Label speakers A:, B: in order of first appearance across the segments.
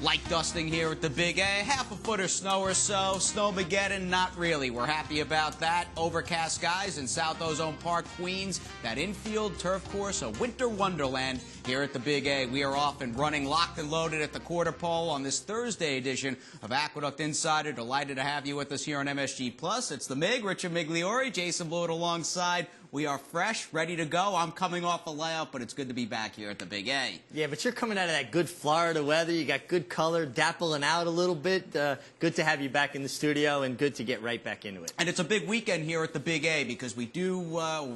A: Light dusting here at the Big A, half a foot of snow or so. Snowmageddon, not really. We're happy about that. Overcast skies in South Ozone Park, Queens. That infield turf course, a winter wonderland here at the Big A. We are off and running, locked and loaded at the quarter pole on this Thursday edition of Aqueduct Insider. Delighted to have you with us here on MSG Plus. It's the MIG, Richard Migliori, Jason Blewett alongside. We are fresh, ready to go. I'm coming off a layout, but it's good to be back here at the Big A.
B: Yeah, but you're coming out of that good Florida weather. You got good color, dappling out a little bit. Good to have you back in the studio and good to get right back into it.
A: And it's a big weekend here at the Big A because we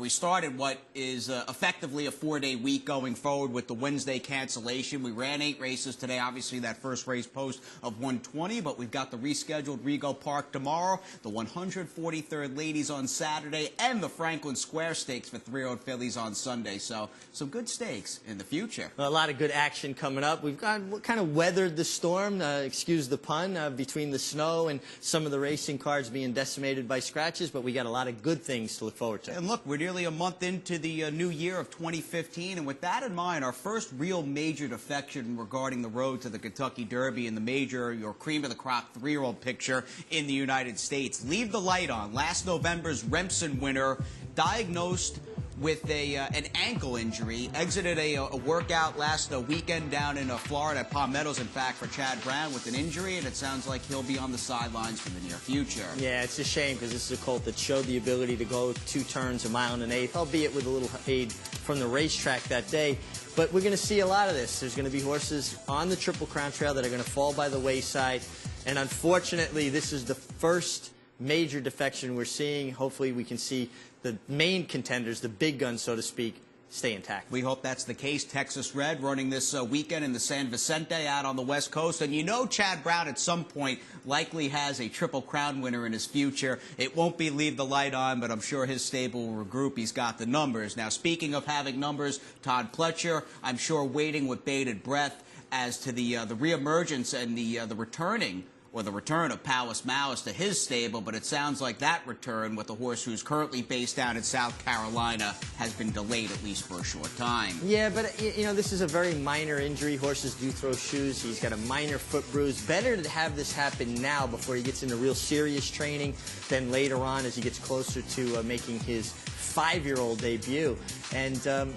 A: started what is effectively a 4-day week going forward with the Wednesday cancellation. We ran 8 races today. Obviously, that first race post of 120, but we've got the rescheduled Rego Park tomorrow, the 143rd Ladies on Saturday, and the Franklin Square Stakes for 3-year-old fillies on Sunday. So some good stakes in the future.
B: Well, a lot of good action coming up. We've kind of weathered the storm, excuse the pun, between the snow and some of the racing cards being decimated by scratches, but we got a lot of good things to look forward to.
A: And look, we're nearly a month into the new year of 2015, and with that in mind, our first real major defection regarding the road to the Kentucky Derby and the major, your cream of the crop 3-year-old picture in the United States. Leave the light on. Last November's Remsen winner, diagnosed with an ankle injury, exited a workout last weekend down in Florida at Palm Meadows, in fact, for Chad Brown with an injury, and it sounds like he'll be on the sidelines for the near future.
B: Yeah, it's a shame because this is a colt that showed the ability to go 2 turns, 1 1/8, albeit with a little aid from the racetrack that day. But we're going to see a lot of this. There's going to be horses on the Triple Crown Trail that are going to fall by the wayside, and unfortunately, this is the first major defection we're seeing. Hopefully we can see the main contenders, the big guns, so to speak, stay intact.
A: We hope that's the case. Texas Red running this weekend in the San Vicente out on the West Coast. And you know Chad Brown at some point likely has a Triple Crown winner in his future. It won't be Leave the Light On, but I'm sure his stable will regroup. He's got the numbers. Now, speaking of having numbers, Todd Pletcher, I'm sure waiting with bated breath as to the reemergence and the return of Powis Mowis to his stable, but it sounds like that return with the horse who's currently based down in South Carolina has been delayed at least for a short time.
B: Yeah, but you know, this is a very minor injury. Horses do throw shoes. He's got a minor foot bruise. Better to have this happen now before he gets into real serious training than later on as he gets closer to making his 5-year-old debut. And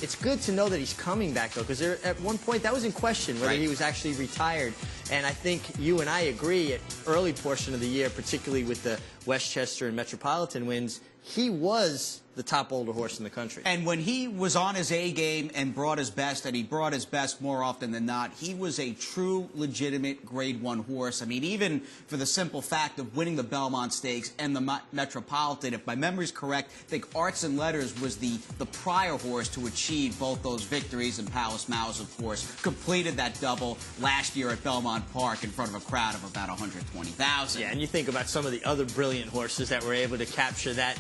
B: it's good to know that he's coming back, though, because at one point that was in question whether he was actually retired. And I think you and I agree at early portion of the year, particularly with the Westchester and Metropolitan wins, he was the top older horse in the country.
A: And when he was on his A game and brought his best, and he brought his best more often than not, he was a true, legitimate Grade 1 horse. I mean, even for the simple fact of winning the Belmont Stakes and the Metropolitan, if my memory's correct, I think Arts and Letters was the prior horse to achieve both those victories, and Powis Mowis, of course, completed that double last year at Belmont Park in front of a crowd of about 120,000.
B: Yeah, and you think about some of the other brilliant horses that were able to capture that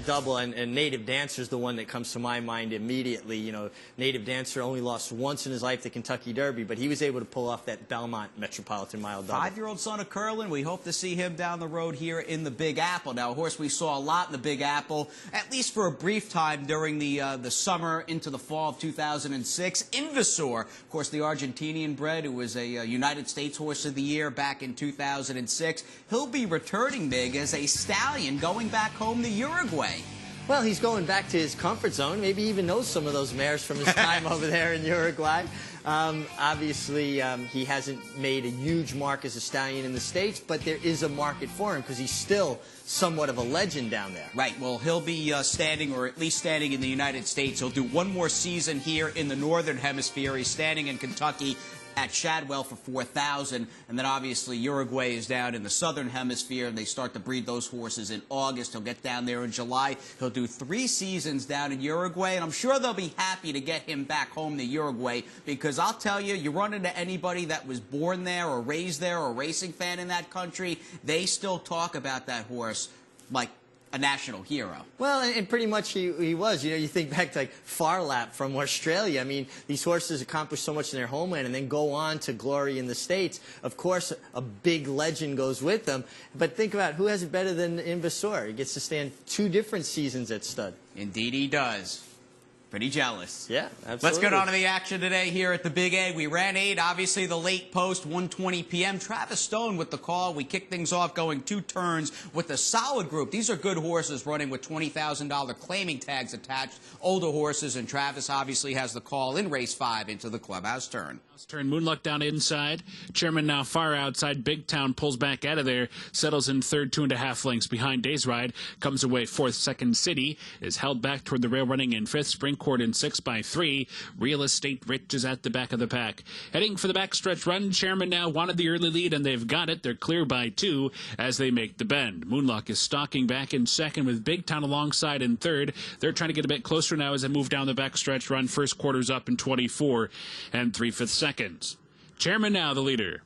B: double, and Native Dancer's the one that comes to my mind immediately. You know, Native Dancer only lost once in his life the Kentucky Derby, but he was able to pull off that Belmont Metropolitan Mile double.
A: 5-year-old son of Curlin. We hope to see him down the road here in the Big Apple. Now, a horse we saw a lot in the Big Apple, at least for a brief time during the summer into the fall of 2006. Invasor, of course, the Argentinian bred, who was a United States Horse of the Year back in 2006. He'll be returning, Big, as a stallion going back home to Uruguay.
B: Well, he's going back to his comfort zone. Maybe he even knows some of those mares from his time over there in Uruguay. Obviously, he hasn't made a huge mark as a stallion in the States, but there is a market for him because he's still somewhat of a legend down there.
A: Right. Well, he'll be standing, or at least standing in the United States. He'll do one more season here in the Northern Hemisphere. He's standing in Kentucky at Shadwell for 4,000, and then obviously Uruguay is down in the Southern Hemisphere, and they start to breed those horses in August. He'll get down there in July. He'll do 3 seasons down in Uruguay, and I'm sure they'll be happy to get him back home to Uruguay, because I'll tell you, you run into anybody that was born there or raised there or a racing fan in that country, they still talk about that horse like a national hero.
B: Well, and pretty much he was. You know, you think back to like Farlap from Australia. I mean, these horses accomplish so much in their homeland and then go on to glory in the States. Of course, a big legend goes with them. But think about who has it better than Invasor. He gets to stand 2 different seasons at stud.
A: Indeed he does. Pretty jealous.
B: Yeah, absolutely.
A: Let's get on to the action today here at the Big A. We ran 8, obviously the late post, 1:20 p.m. Travis Stone with the call. We kicked things off going 2 turns with a solid group. These are good horses running with $20,000 claiming tags attached, older horses, and Travis obviously has the call in race 5 into the clubhouse turn.
C: Moonluck down inside. Chairman now far outside. Big Town pulls back out of there. Settles in third, 2.5 lengths behind. Days Ride comes away fourth. Second City is held back toward the rail running in fifth. Spring Court in 6 by 3. Real Estate Rich is at the back of the pack. Heading for the backstretch run. Chairman now wanted the early lead, and they've got it. They're clear by 2 as they make the bend. Moonluck is stalking back in second with Big Town alongside in third. They're trying to get a bit closer now as they move down the backstretch run. First quarter's up in 24 and 3/5 seconds. Chairman now the leader.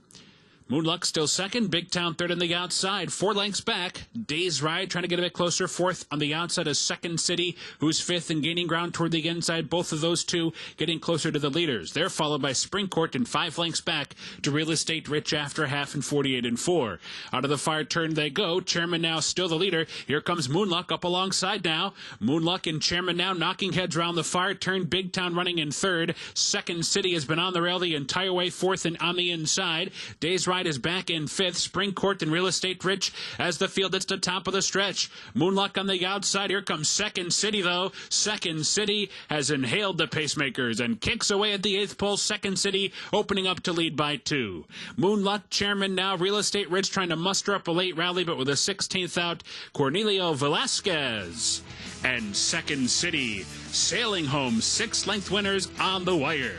C: Moonluck still second. Big Town third on the outside. 4 lengths back. Days Ride trying to get a bit closer. Fourth on the outside is Second City, who's fifth and gaining ground toward the inside. Both of those two getting closer to the leaders. They're followed by Spring Court and 5 lengths back to Real Estate Rich after half and 48 and 4. Out of the far turn they go. Chairman now still the leader. Here comes Moonluck up alongside now. Moonluck and Chairman now knocking heads around the far turn. Big Town running in third. Second City has been on the rail the entire way. Fourth and on the inside. Days Ride is back in fifth. Spring Court and Real Estate Rich as the field hits the top of the stretch. Moonluck on the outside. Here comes Second City, though. Second City has inhaled the pacemakers and kicks away at the 8th pole. Second City opening up to lead by 2. Moonluck, Chairman now. Real Estate Rich trying to muster up a late rally, but with a 16th out, Cornelio Velasquez. And Second City sailing home. 6-length winners on the wire.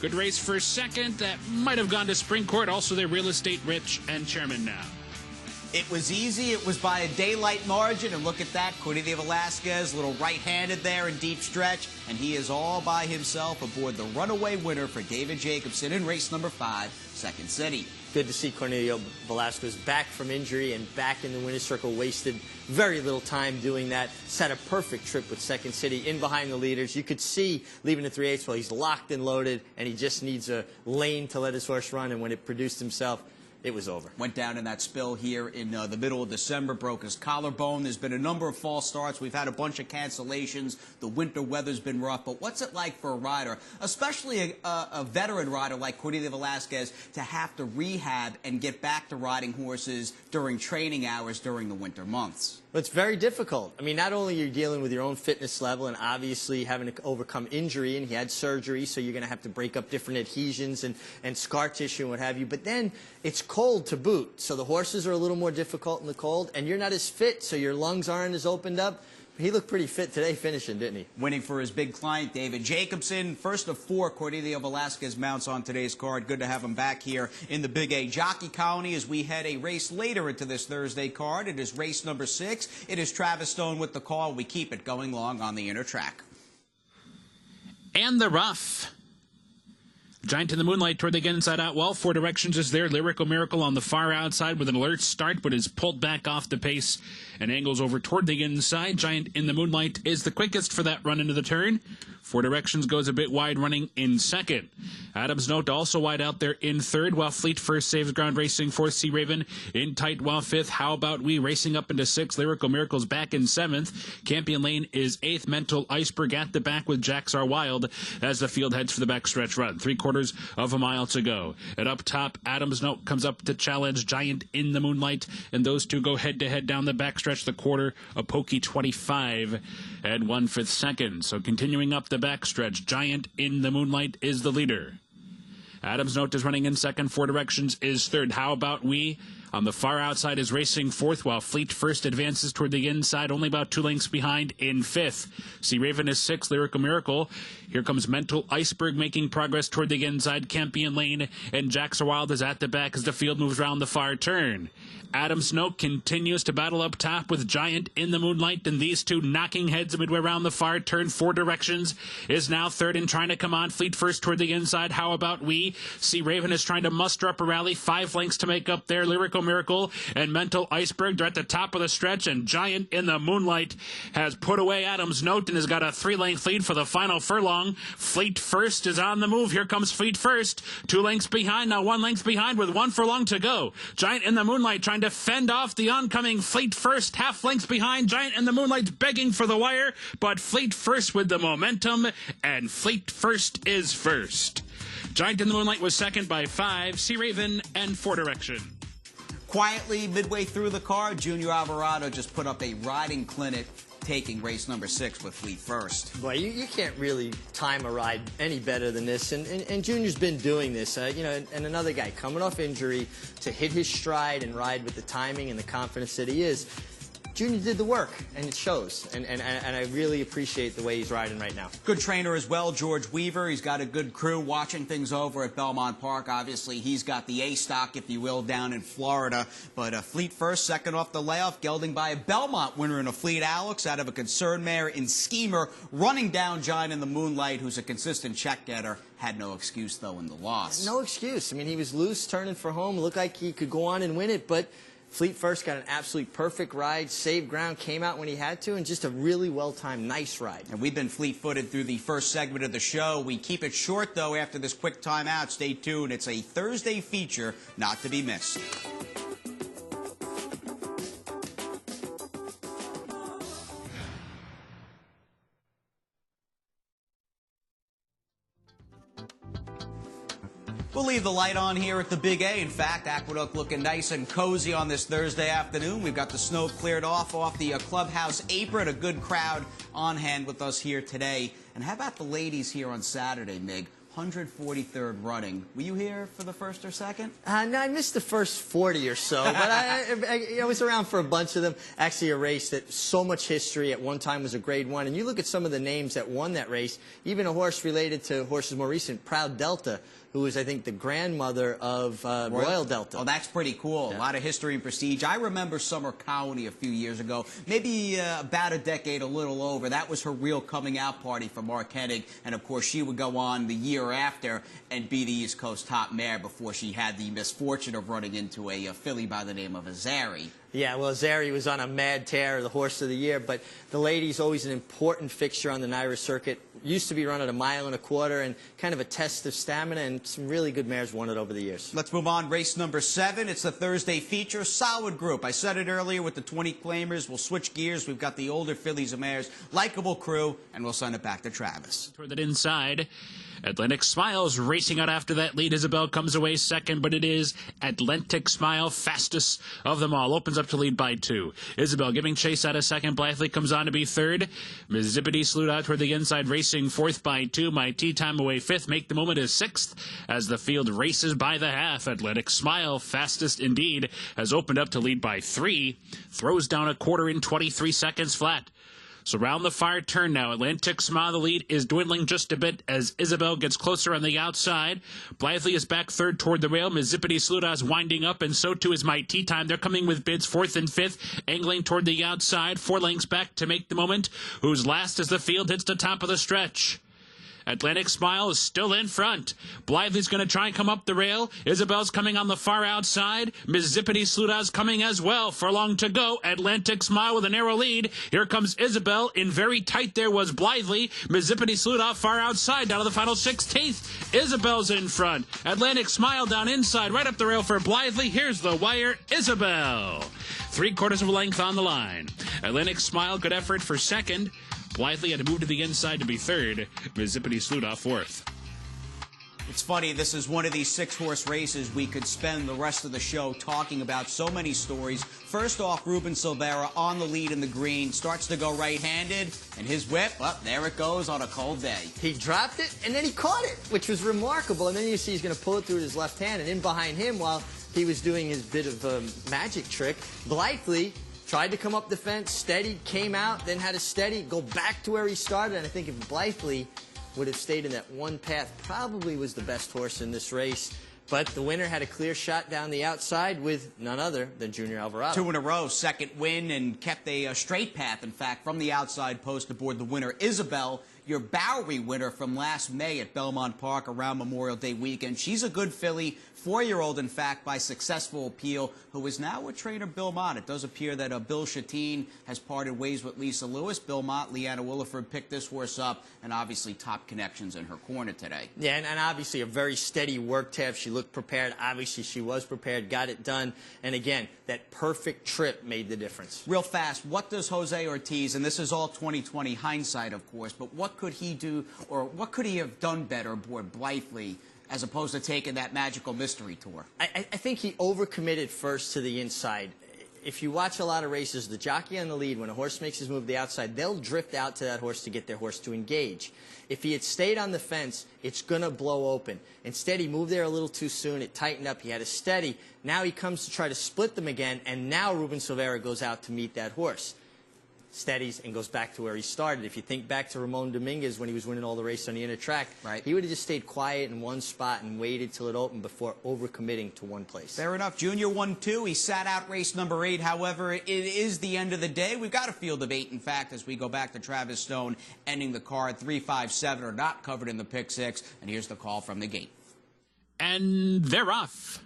C: Good race for second. That might have gone to Spring Court. Also, they're Real Estate Rich and Chairman now.
A: It was easy. It was by a daylight margin. And look at that. Cornelio Velasquez, little right-handed there in deep stretch. And he is all by himself aboard the runaway winner for David Jacobson in race number 5, Second City.
B: Good to see Cornelio Velasquez back from injury and back in the winner's circle. Wasted very little time doing that. Set a perfect trip with Second City in behind the leaders. You could see leaving the 3/8 well, he's locked and loaded, and he just needs a lane to let his horse run. And when it produced himself, it was over.
A: Went down in that spill here in the middle of December, broke his collarbone. There's been a number of false starts. We've had a bunch of cancellations. The winter weather's been rough. But what's it like for a rider, especially a veteran rider like Cornelio Velasquez, to have to rehab and get back to riding horses during training hours during the winter months?
B: Well, it's very difficult. I mean, not only are you dealing with your own fitness level and obviously having to overcome injury, and he had surgery, so you're going to have to break up different adhesions and scar tissue and what have you. But then it's cold to boot, so the horses are a little more difficult in the cold, and you're not as fit, so your lungs aren't as opened up. He looked pretty fit today finishing, didn't he?
A: Winning for his big client, David Jacobson. First of 4 Cornelio Velasquez mounts on today's card. Good to have him back here in the Big A Jockey Colony as we head a race later into this Thursday card. It is race number 6. It is Travis Stone with the call. We keep it going long on the inner track.
C: And the rough. Giant in the moonlight toward the inside out well. 4 directions is there. Lyrical Miracle on the far outside with an alert start, but is pulled back off the pace and angles over toward the inside. Giant in the moonlight is the quickest for that run into the turn. 4 directions goes a bit wide, running in second. Adams Note also wide out there in third, while Fleet first saves ground, racing fourth. Sea Raven in tight, while fifth. How About We racing up into sixth. Lyrical Miracles back in seventh. Campion Lane is eighth. Mental Iceberg at the back with Jacks Are Wild as the field heads for the backstretch run. 3/4 of a mile to go. And up top, Adams Note comes up to challenge Giant in the Moonlight, and those two go head-to-head down the backstretch. The quarter, a pokey 25 and 1/5 seconds. So continuing up the backstretch, Giant in the Moonlight is the leader. Adams Note is running in second. 4 directions is third. How About We on the far outside is racing fourth, while Fleet first advances toward the inside, only about 2 lengths behind in fifth. Sea Raven is sixth. Lyrical Miracle. Here comes Mental Iceberg making progress toward the inside. Campion Lane and Jacks Are Wild is at the back as the field moves around the far turn. Adams Note continues to battle up top with Giant in the Moonlight, and these two knocking heads midway around the far turn. 4 directions is now third and trying to come on. Fleet first toward the inside. How About We? Sea Raven is trying to muster up a rally. 5 lengths to make up there. Lyrical Miracle and Mental Iceberg. They're at the top of the stretch, and Giant in the Moonlight has put away Adams Note and has got a 3-length lead for the final furlong. Fleet First is on the move. Here comes Fleet First. 2 lengths behind, now 1 length behind with 1 furlong to go. Giant in the Moonlight trying to fend off the oncoming Fleet First. Half lengths behind. Giant in the Moonlight begging for the wire, but Fleet First with the momentum, and Fleet First is first. Giant in the Moonlight was second by 5, Sea Raven and 4 Direction.
A: Quietly, midway through the card, Junior Alvarado just put up a riding clinic, taking race number 6 with Fleet First.
B: Boy, you can't really time a ride any better than this, and Junior's been doing this, you know, and another guy coming off injury to hit his stride and ride with the timing and the confidence that he is. Junior did the work, and it shows, and I really appreciate the way he's riding right now.
A: Good trainer as well, George Weaver. He's got a good crew watching things over at Belmont Park. Obviously, he's got the A stock, if you will, down in Florida. But Fleet First, second off the layoff, gelding by a Belmont winner in a Fleet Alex out of a concerned mare in Schemer, running down Giant in the Moonlight, who's a consistent check getter. Had no excuse, though, in the loss.
B: No excuse. I mean, he was loose, turning for home. Looked like he could go on and win it, but Fleet First got an absolutely perfect ride, saved ground, came out when he had to, and just a really well-timed, nice ride.
A: And we've been fleet-footed through the first segment of the show. We keep it short, though, after this quick timeout. Stay tuned. It's a Thursday feature not to be missed. We'll leave the light on here at the Big A. In fact, Aqueduct looking nice and cozy on this Thursday afternoon. We've got the snow cleared off the clubhouse apron. A good crowd on hand with us here today. And how about the ladies here on Saturday, Mig? 143rd running. Were you here for the first or second?
B: No, I missed the first 40 or so, but I was around for a bunch of them. Actually, a race that so much history. At one time was a Grade 1. And you look at some of the names that won that race, even a horse related to horses more recent, Proud Delta, who was, I think, the grandmother of Royal Delta.
A: Oh, that's pretty cool.
B: Yeah.
A: A lot of history and prestige. I remember Summer County a few years ago, maybe about a decade, a little over. That was her real coming out party for Mark Hennig. And, of course, she would go on the year after and be the East Coast top mare before she had the misfortune of running into a filly by the name of Azari.
B: Yeah, well, Zari was on a mad tear, the horse of the year, but the ladies always an important fixture on the NYRA circuit. Used to be run at 1.25 miles and kind of a test of stamina, and some really good mares won it over the years.
A: Let's move on. Race number 7. It's the Thursday feature. Solid group. I said it earlier with the 20 claimers. We'll switch gears. We've got the older fillies and mares, likable crew, and we'll send it back to Travis.
C: Toward that inside. Atlantic Smile's racing out after that lead. Isabel comes away second, but it is Atlantic Smile, fastest of them all. Opens up to lead by 2. Isabel giving chase out of second. Blythley comes on to be third. Miss Zippity slewed out toward the inside, racing fourth by 2. My Tea Time away fifth. Make the Moment is sixth as the field races by the half. Atlantic Smile, fastest indeed, has opened up to lead by 3. Throws down a quarter in 23 seconds flat. So round the far turn now. Atlantic Smile, the lead, is dwindling just a bit as Isabel gets closer on the outside. Blythley is back third toward the rail. Mizippity Sluda is winding up, and so too is My Tea Time. They're coming with bids fourth and fifth, angling toward the outside. 4 lengths back to Make the Moment, who's last as the field hits the top of the stretch. Atlantic Smile is still in front. Blythley's going to try and come up the rail. Isabel's coming on the far outside. Miss Zippity Sluda's coming as well. Furlong to go. Atlantic Smile with a narrow lead. Here comes Isabel. In very tight there was Blythley. Miss Zippity Sluda far outside down to the final 16th. Isabel's in front. Atlantic Smile down inside. Right up the rail for Blythley. Here's the wire. Isabel. 3/4 of a length on the line. Atlantic Smile, good effort for second. Blythley had to move to the inside to be third. Zippity Sluda fourth.
A: It's funny, this is one of these 6-horse races we could spend the rest of the show talking about. So many stories. First off, Ruben Silvera on the lead in the green, starts to go right-handed, and his whip, there it goes on a cold day.
B: He dropped it, and then he caught it, which was remarkable. And then you see he's going to pull it through with his left hand, and in behind him, while he was doing his bit of a magic trick, Blythley tried to come up the fence, steadied, came out, then had to steady, go back to where he started. And I think if Blythley would have stayed in that one path, probably was the best horse in this race. But the winner had a clear shot down the outside with none other than Junior Alvarado.
A: 2 in a row, second win, and kept a straight path, in fact, from the outside post aboard the winner. Isabel your Bowery winner from last May at Belmont Park around Memorial Day weekend. She's a good filly, 4-year-old, in fact, by successful appeal, who is now with trainer Bill Mott. It does appear that Bill Chatine has parted ways with Lisa Lewis. Bill Mott, Leanna Williford picked this horse up, and obviously top connections in her corner today.
B: Yeah, and obviously a very steady work tab. She looked prepared. Obviously, she was prepared, got it done. And again, that perfect trip made the difference.
A: Real fast, what does Jose Ortiz, and this is all 2020 hindsight, of course, but what could he do, or what could he have done better aboard Blythe, as opposed to taking that magical mystery tour?
B: I think he overcommitted first to the inside. If you watch a lot of races, the jockey on the lead, when a horse makes his move to the outside, they'll drift out to that horse to get their horse to engage. If he had stayed on the fence, it's going to blow open. Instead, he moved there a little too soon. It tightened up. He had a steady. Now he comes to try to split them again, and now Ruben Silveira goes out to meet that horse. Steadies and goes back to where he started. If you think back to Ramon Dominguez when he was winning all the races on the inner track,
A: right,
B: he would have just stayed quiet in one spot and waited till it opened before overcommitting to one place.
A: Fair enough. Junior won 2. He sat out race number 8. However, it is the end of the day. We've got a field of 8, in fact, as we go back to Travis Stone ending the card. 3, 5, 7 are not covered in the pick 6. And here's the call from the gate.
C: And they're off.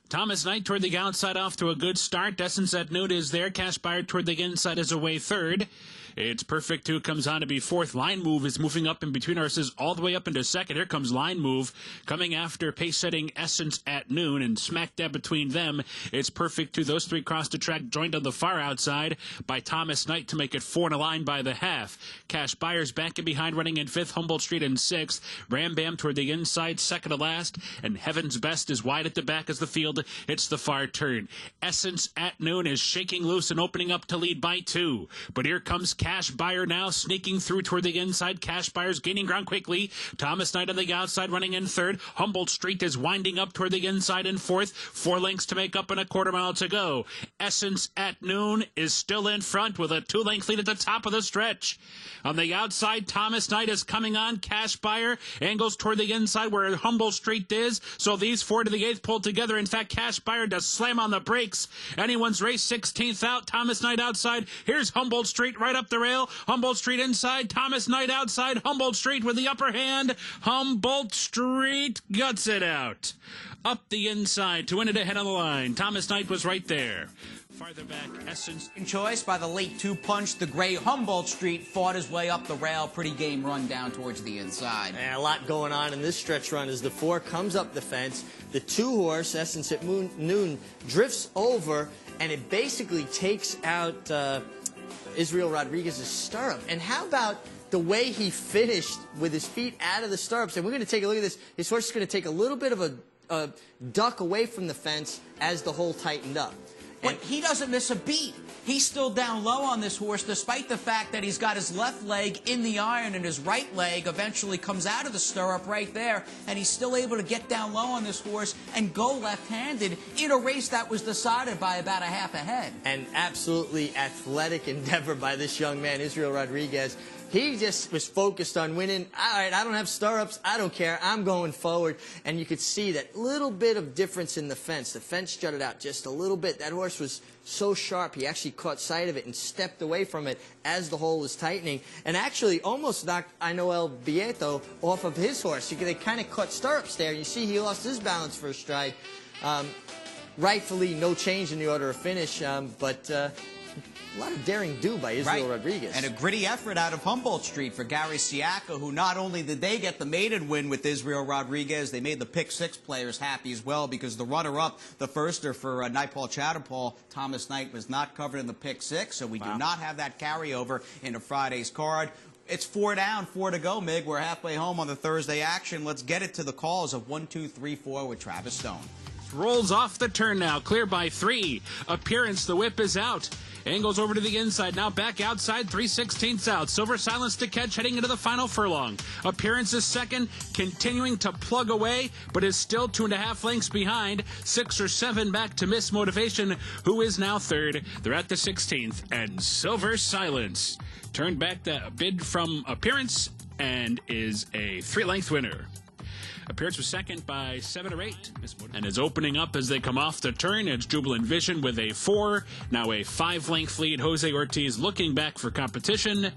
C: Thomas Knight toward the outside, off to a good start. Essence at Noon is there. Cash Buyer toward the inside is away third. It's Perfect 2 comes on to be fourth. Line Move is moving up in between horses all the way up into second. Here comes Line Move coming after pace-setting Essence at Noon, and smack dab between them, it's Perfect 2. Those three cross the track, joined on the far outside by Thomas Knight to make it 4 and a line by the half. Cash Buyer's back and behind, running in fifth. Humboldt Street in sixth. Ram Bam toward the inside, second to last, and Heaven's Best is wide at the back as the field hits the far turn. Essence at Noon is shaking loose and opening up to lead by 2. But here comes Cash Buyer now sneaking through toward the inside. Cash Buyer's gaining ground quickly. Thomas Knight on the outside running in third. Humboldt Street is winding up toward the inside in fourth. 4 lengths to make up and a quarter mile to go. Essence at Noon is still in front with a 2-length lead at the top of the stretch. On the outside, Thomas Knight is coming on. Cash Buyer angles toward the inside where Humboldt Street is. So these 4 to the 8th pulled together. In fact, Cash Buyer does slam on the brakes. Anyone's race, 16th out. Thomas Knight outside. Here's Humboldt Street right up the rail. Humboldt Street inside. Thomas Knight outside. Humboldt Street with the upper hand. Humboldt Street guts it out. Up the inside to win it ahead of the line. Thomas Knight was right there. Farther back, Essence.
A: Choice by the late 2 punch. The gray Humboldt Street fought his way up the rail. Pretty game run down towards the inside.
B: And a lot going on in this stretch run as the 4 comes up the fence. The 2 horse, Essence at Noon, drifts over, and it basically takes out Israel Rodriguez's stirrup. And how about the way he finished with his feet out of the stirrups? And we're going to take a look at this. His horse is going to take a little bit of a duck away from the fence as the hole tightened up.
A: But he doesn't miss a beat. He's still down low on this horse, despite the fact that he's got his left leg in the iron and his right leg eventually comes out of the stirrup right there, and he's still able to get down low on this horse and go left-handed in a race that was decided by about a half a head.
B: An absolutely athletic endeavor by this young man, Israel Rodriguez. He just was focused on winning. All right, I don't have stirrups. I don't care. I'm going forward. And you could see that little bit of difference in the fence. The fence jutted out just a little bit. That horse was so sharp, he actually caught sight of it and stepped away from it as the hole was tightening, and actually almost knocked Ainoel Bieto off of his horse. They kind of caught stirrups there. You see he lost his balance for a stride. Rightfully, no change in the order of finish, but a lot of daring do by Israel Rodriguez.
A: And a gritty effort out of Humboldt Street for Gary Siaka, who not only did they get the maiden win with Israel Rodriguez, they made the pick 6 players happy as well, because the runner-up, the firster for Naipaul Chatterpaul, Thomas Knight, was not covered in the pick 6, so we do not have that carryover into Friday's card. It's 4 down, 4 to go, Mig. We're halfway home on the Thursday action. Let's get it to the calls of 1, 2, 3, 4 with Travis Stone.
C: Rolls off the turn now, clear by 3. Appearance, the whip is out. Angles over to the inside, now back outside, 3/16 out. Silver Silence to catch, heading into the final furlong. Appearance is second, continuing to plug away, but is still 2.5 lengths behind. 6 or 7 back to Miss Motivation, who is now third. They're at the 16th, and Silver Silence turned back the bid from Appearance and is a 3-length winner. Appearance was second by 7 or 8. And is opening up as they come off the turn. It's Jubilant Vision with a 4. Now a 5-length lead. Jose Ortiz looking back for competition.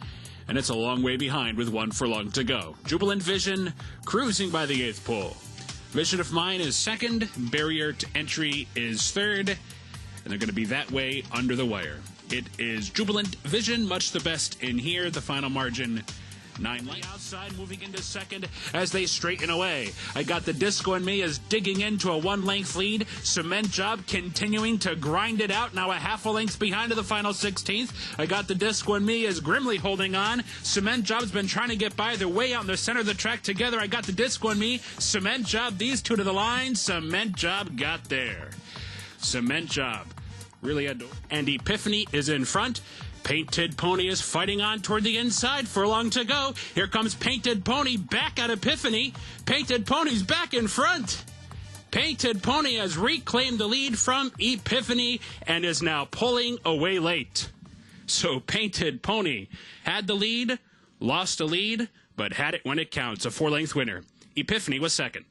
C: and it's a long way behind with 1 furlong to go. Jubilant Vision cruising by the 8th pole. Vision of Mine is 2nd, Barrier to Entry is 3rd, and they're going to be that way under the wire. It is Jubilant Vision, much the best in here. The final margin, 9 lengths. Outside, moving into 2nd as they straighten away. I Got the Disco in Me is digging into a 1-length lead. Cement Job continuing to grind it out. Now a half a length behind to the final 16th. I Got the Disco in Me is grimly holding on. Cement Job's been trying to get by. They're way out in the center of the track together. I Got the Disco in Me. Cement Job, these two to the line. Cement Job got there. Cement Job really had to. And Epiphany is in front. Painted Pony is fighting on toward the inside. Furlong to go. Here comes Painted Pony back at Epiphany. Painted Pony's back in front. Painted Pony has reclaimed the lead from Epiphany and is now pulling away late. So Painted Pony had the lead, lost the lead, but had it when it counts. A 4-length winner. Epiphany was 2nd.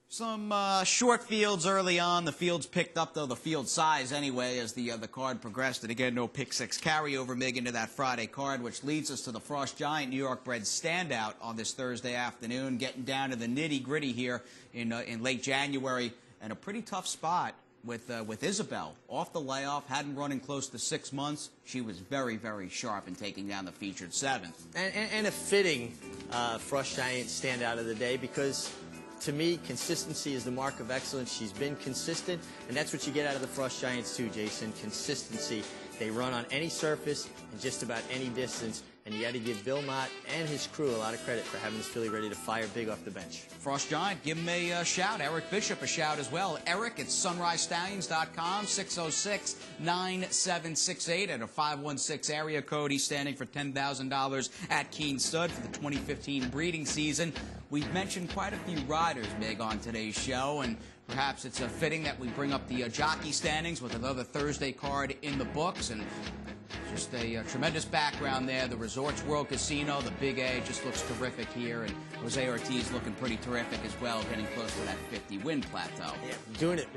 A: Some short fields early on. The fields picked up, though, the field size anyway as the card progressed. And again, no pick 6 carryover, Mig, into that Friday card, which leads us to the Frost Giant New York bred standout on this Thursday afternoon, getting down to the nitty-gritty here in late January, and a pretty tough spot with Isabel. Off the layoff, hadn't run in close to 6 months. She was very, very sharp in taking down the featured 7th.
B: And a fitting Frost Giant standout of the day because, to me, consistency is the mark of excellence. She's been consistent, and that's what you get out of the Frost Giants too, Jason. Consistency. They run on any surface and just about any distance, and you got to give Bill Mott and his crew a lot of credit for having this filly ready to fire big off the bench.
A: Frost Giant, give him a shout. Eric Bishop a shout as well. Eric at sunrisestallions.com, 606-9768 at a 516 area code. He's standing for $10,000 at Keen Stud for the 2015 breeding season. We've mentioned quite a few riders, Mig, on today's show, and perhaps it's fitting that we bring up the jockey standings with another Thursday card in the books. And just a tremendous background there. The Resorts World Casino, the Big A, just looks terrific here. And Jose Ortiz looking pretty terrific as well, getting close to that 50-win plateau. Yeah,
B: doing it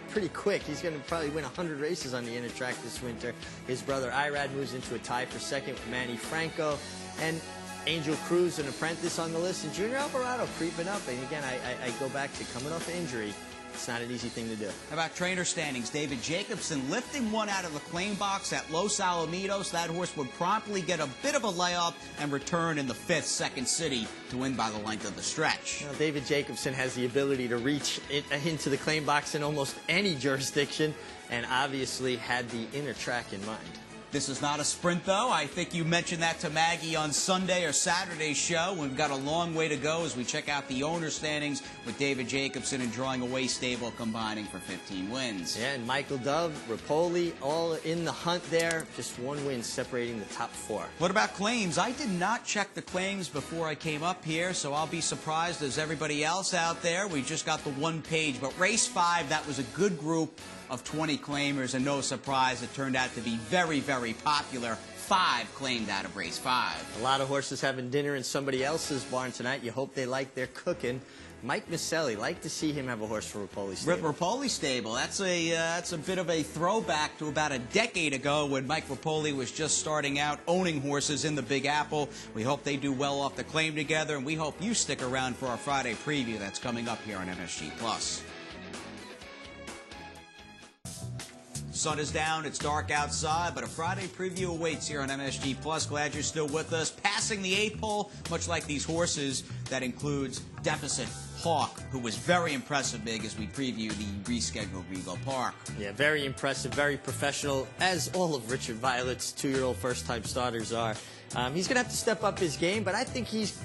B: pretty quick. He's going to probably win 100 races on the inner track this winter. His brother Irad moves into a tie for 2nd with Manny Franco. And Angel Cruz, an apprentice on the list, and Junior Alvarado creeping up. And again, I go back to coming off injury. It's not an easy thing to do.
A: How about trainer standings? David Jacobson lifting one out of the claim box at Los Alamitos. That horse would promptly get a bit of a layoff and return in the 5th, Second City, to win by the length of the stretch.
B: Now, David Jacobson has the ability to reach into the claim box in almost any jurisdiction, and obviously had the inner track in mind.
A: This is not a sprint, though. I think you mentioned that to Maggie on Sunday or Saturday's show. We've got a long way to go as we check out the owner standings with David Jacobson and Drawing Away Stable combining for 15 wins.
B: Yeah, and Michael Dove, Rapoli, all in the hunt there. Just 1 win separating the top 4.
A: What about claims? I did not check the claims before I came up here, so I'll be surprised as everybody else out there. We just got the 1 page, but race 5, that was a good group of 20 claimers, and no surprise, it turned out to be very, very popular. 5 claimed out of race 5.
B: A lot of horses having dinner in somebody else's barn tonight. You hope they like their cooking. Mike Misselli, like to see him have a horse for Rapoli Stable.
A: Rapoli Stable, that's a bit of a throwback to about a decade ago when Mike Rapoli was just starting out owning horses in the Big Apple. We hope they do well off the claim together, and we hope you stick around for our Friday preview that's coming up here on MSG+. Sun is down, it's dark outside, but a Friday preview awaits here on MSG+. Glad you're still with us. Passing the 8th pole, much like these horses, that includes Deficit Hawk, who was very impressive, Big, as we preview the rescheduled Regal Park.
B: Yeah, very impressive, very professional, as all of Richard Violet's 2-year-old first-time starters are. He's going to have to step up his game, but I think he's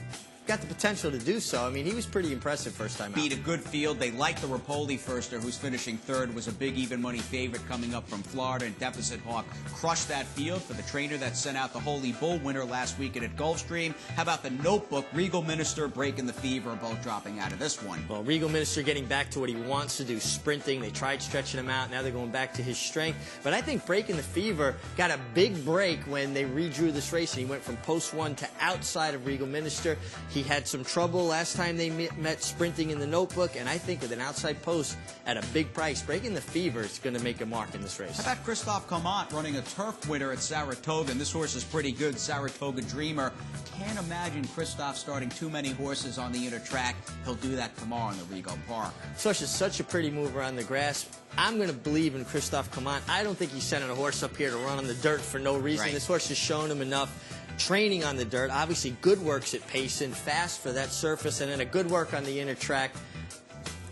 B: got the potential to do so. I mean, he was pretty impressive first time out.
A: Beat a good field. They like the Rapoli firster, who's finishing 3rd, was a big even money favorite coming up from Florida, and Deficit Hawk crushed that field for the trainer that sent out the Holy Bull winner last weekend at Gulfstream. How about the Notebook, Regal Minister breaking the fever, both dropping out of this one?
B: Well, Regal Minister getting back to what he wants to do, sprinting. They tried stretching him out. Now they're going back to his strength. But I think Breaking the Fever got a big break when they redrew this race, and he went from post 1 to outside of Regal Minister. He had some trouble last time they met sprinting in the Notebook, and I think with an outside post at a big price, breaking the fever is going to make a mark in this race.
A: How about Christophe Comant running a turf winner at Saratoga? And this horse is pretty good, Saratoga Dreamer. Can't imagine Christophe starting too many horses on the inner track. He'll do that tomorrow in the Regal Park.
B: This horse is such a pretty mover on the grass. I'm going to believe in Christophe Comant. I don't think he's sending a horse up here to run on the dirt for no reason.
A: Right.
B: This horse has shown him enough training on the dirt. Obviously, good works at Payson, fast for that surface, and then a good work on the inner track.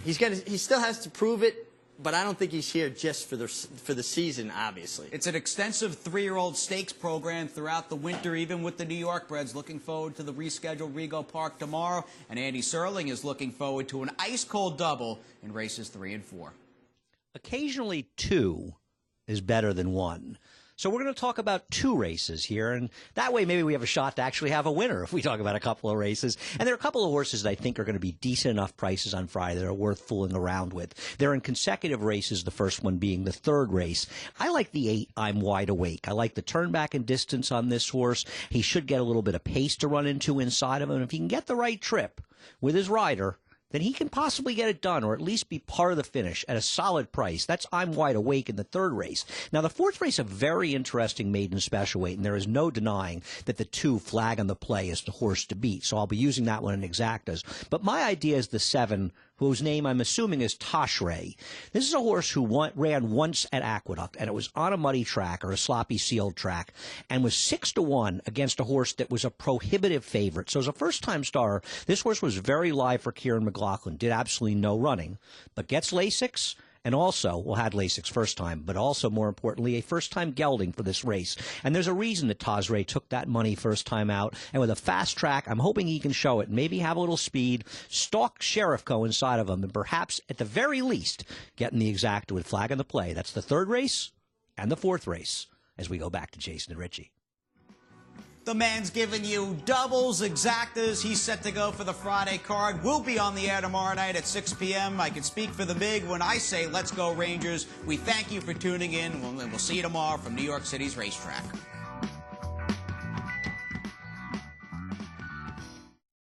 B: He still has to prove it, but I don't think he's here just for the season, obviously.
A: It's an extensive 3-year-old stakes program throughout the winter, even with the New York breds. Looking forward to the rescheduled Regal Park tomorrow, and Andy Serling is looking forward to an ice-cold double in races 3 and 4.
D: Occasionally 2 is better than 1. So we're going to talk about 2 races here, and that way maybe we have a shot to actually have a winner if we talk about a couple of races. And there are a couple of horses that I think are going to be decent enough prices on Friday that are worth fooling around with. They're in consecutive races, the first one being the 3rd race. I like the 8, I'm Wide Awake. I like the turn back and distance on this horse. He should get a little bit of pace to run into inside of him. If he can get the right trip with his rider, then he can possibly get it done or at least be part of the finish at a solid price. That's I'm Wide Awake in the 3rd race. Now, the 4th race, a very interesting maiden special weight, and there is no denying that the 2 Flag on the Play is the horse to beat, so I'll be using that one in exactas. But my idea is the 7, whose name I'm assuming is Toshray. This is a horse who ran once at Aqueduct, and it was on a muddy track or a sloppy sealed track, and was 6-1 against a horse that was a prohibitive favorite. So as a first-time star, this horse was very live for Kieran McLaughlin, did absolutely no running, but gets Lasix, and also, well, had Lasix first time, but also, more importantly, a first-time gelding for this race. And there's a reason that Toshray took that money first time out. And with a fast track, I'm hoping he can show it, maybe have a little speed, stalk Sheriff Co. inside of him, and perhaps, at the very least, getting the exacta with Flag on the Play. That's the 3rd race and the 4th race as we go back to Jason and Richie.
A: The man's giving you doubles, exactas. He's set to go for the Friday card. We'll be on the air tomorrow night at 6 p.m. I can speak for the big when I say let's go Rangers. We thank you for tuning in, and we'll see you tomorrow from New York City's racetrack.